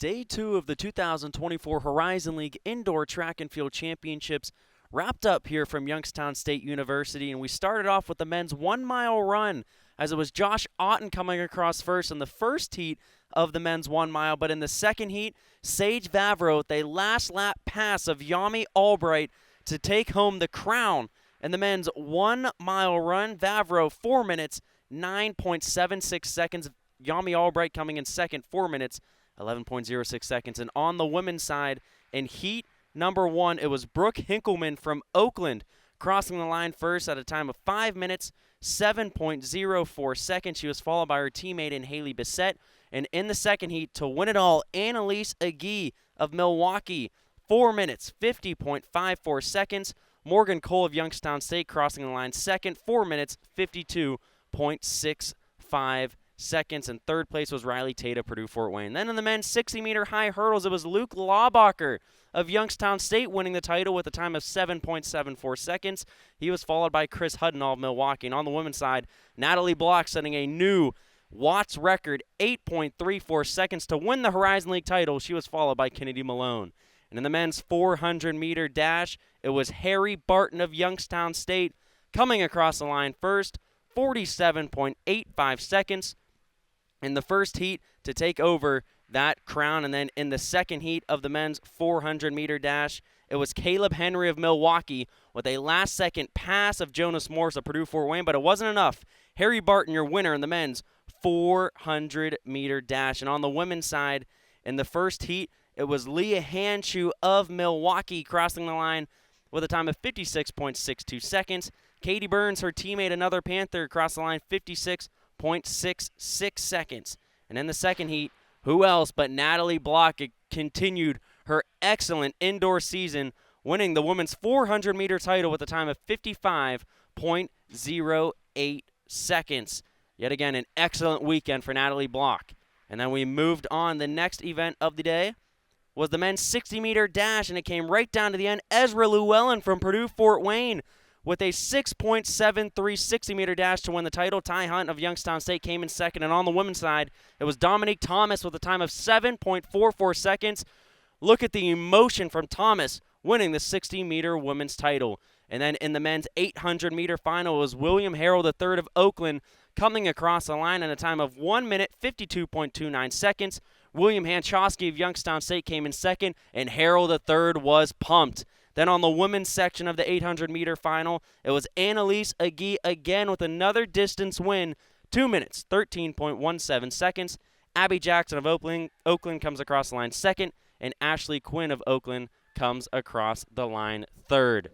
Day 2 of the 2024 Horizon League Indoor Track and Field Championships wrapped up here from Youngstown State University, and we started off with the men's 1 mile run as it was Josh Otten coming across first in the first heat of the men's 1 mile, but in the second heat, Sage Vavro with a last lap pass of Yami Albright to take home the crown in the men's 1 mile run. Vavro 4 minutes 9.76 seconds. Yami Albright coming in second, 4 minutes 11.06 seconds. And on the women's side, in heat number 1, it was Brooke Hinkleman from Oakland crossing the line first at a time of 5 minutes 7.04 seconds. She was followed by her teammate in Haley Bissett. And in the second heat, to win it all, Annalise Agee of Milwaukee, 4 minutes 50.54 seconds. Morgan Cole of Youngstown State crossing the line second, 4 minutes 52.65 seconds. And third place was Riley Tate of Purdue Fort Wayne. Then in the men's 60-meter high hurdles, it was Luke Laubacher of Youngstown State winning the title with a time of 7.74 seconds. He was followed by Chris Hudnall of Milwaukee. And on the women's side, Natalie Block setting a new Watts record, 8.34 seconds to win the Horizon League title. She was followed by Kennedy Malone. And in the men's 400-meter dash, it was Harry Barton of Youngstown State coming across the line first, 47.85 seconds in the first heat to take over that crown. And then in the second heat of the men's 400-meter dash, it was Caleb Henry of Milwaukee with a last-second pass of Jonas Morris of Purdue Fort Wayne, but it wasn't enough. Harry Barton, your winner in the men's 400-meter dash. And on the women's side, in the first heat, it was Leah Hanshu of Milwaukee crossing the line with a time of 56.62 seconds. Katie Burns, her teammate, another Panther, crossed the line 56.66 seconds. And in the second heat, who else but Natalie Block continued her excellent indoor season, winning the women's 400-meter title with a time of 55.08 seconds. Yet again, an excellent weekend for Natalie Block. And then we moved on. The next event of the day was the men's 60-meter dash, and it came right down to the end. Ezra Llewellyn from Purdue Fort Wayne with a 6.73 60-meter dash to win the title. Ty Hunt of Youngstown State came in second. And on the women's side, it was Dominique Thomas with a time of 7.44 seconds. Look at the emotion from Thomas winning the 60-meter women's title. And then in the men's 800-meter final, it was William Harrell III of Oakland coming across the line in a time of 1 minute 52.29 seconds. William Hanchowski of Youngstown State came in second, and Harrell III was pumped. Then on the women's section of the 800-meter final, it was Annalise Agee again with another distance win, 2 minutes 13.17 seconds. Abby Jackson of Oakland comes across the line second, and Ashley Quinn of Oakland comes across the line third.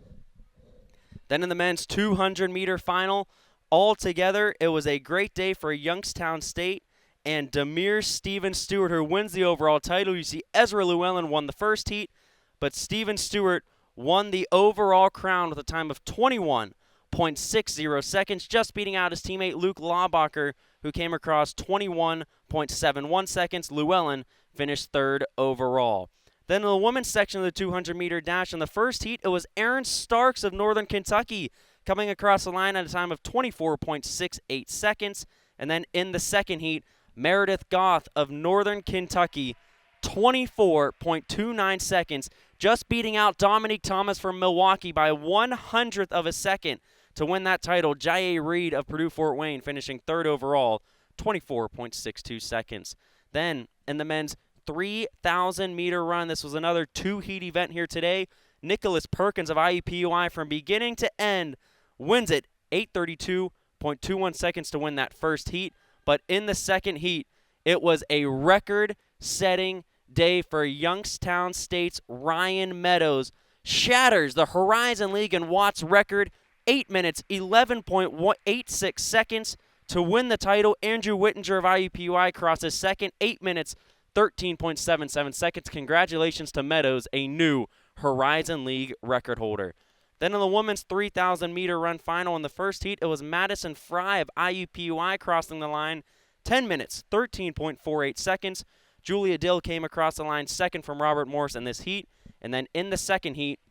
Then in the men's 200-meter final, altogether, it was a great day for Youngstown State and Demir Steven Stewart, who wins the overall title. You see Ezra Llewellyn won the first heat, but Steven Stewart won the overall crown with a time of 21.60 seconds, just beating out his teammate Luke Laubacher, who came across 21.71 seconds. Llewellyn finished third overall. Then in the women's section of the 200-meter dash, in the first heat, it was Erin Starks of Northern Kentucky coming across the line at a time of 24.68 seconds. And then in the second heat, Meredith Goff of Northern Kentucky, 24.29 seconds, just beating out Dominique Thomas from Milwaukee by 1/100th of a second to win that title. Jaiye Reed of Purdue Fort Wayne finishing third overall, 24.62 seconds. Then in the men's 3,000-meter run, this was another two-heat event here today. Nicholas Perkins of IUPUI from beginning to end wins it, 8:32.21 seconds to win that first heat. But in the second heat, it was a record-setting day for Youngstown State's Ryan Meadows. Shatters the Horizon League and Watts record, 8 minutes 11.86 seconds to win the title. Andrew Whittinger of IUPUI crosses second, 8 minutes 13.77 seconds. Congratulations to Meadows, a new Horizon League record holder. Then in the women's 3,000-meter run final in the first heat, it was Madison Fry of IUPUI crossing the line, 10 minutes, 13.48 seconds. Julia Dill came across the line second from Robert Morris in this heat. And then in the second heat,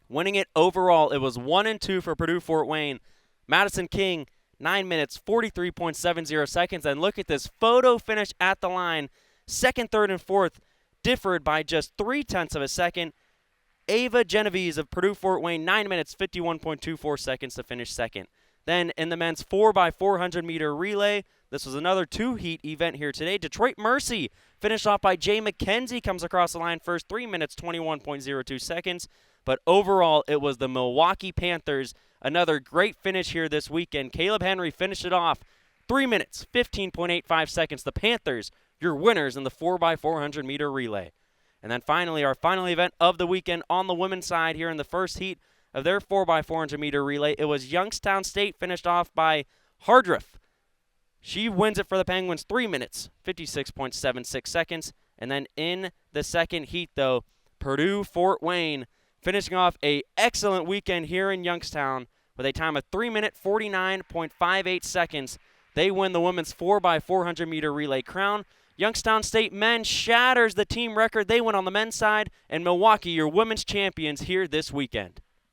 winning it overall, it was 1-2 for Purdue Fort Wayne. Madison King, 9 minutes, 43.70 seconds. And look at this photo finish at the line. Second, third, and fourth differed by just 0.3 of a second. Ava Genovese of Purdue Fort Wayne, 9 minutes, 51.24 seconds to finish second. Then in the men's 4x400 meter relay, this was another two-heat event here today. Detroit Mercy, finished off by Jay McKenzie, comes across the line first, 3 minutes, 21.02 seconds. But overall, it was the Milwaukee Panthers. Another great finish here this weekend. Caleb Henry finished it off, 3 minutes, 15.85 seconds. The Panthers, your winners in the 4x400 meter relay. And then finally, our final event of the weekend on the women's side here in the first heat of their 4x400 meter relay. It was Youngstown State, finished off by Hardriff. She wins it for the Penguins, 3 minutes, 56.76 seconds. And then in the second heat, though, Purdue Fort Wayne finishing off an excellent weekend here in Youngstown with a time of 3 minute 49.58 seconds. They win the women's 4x400 meter relay crown. Youngstown State men shatters the team record. They win on the men's side, and Milwaukee, your women's champions here this weekend.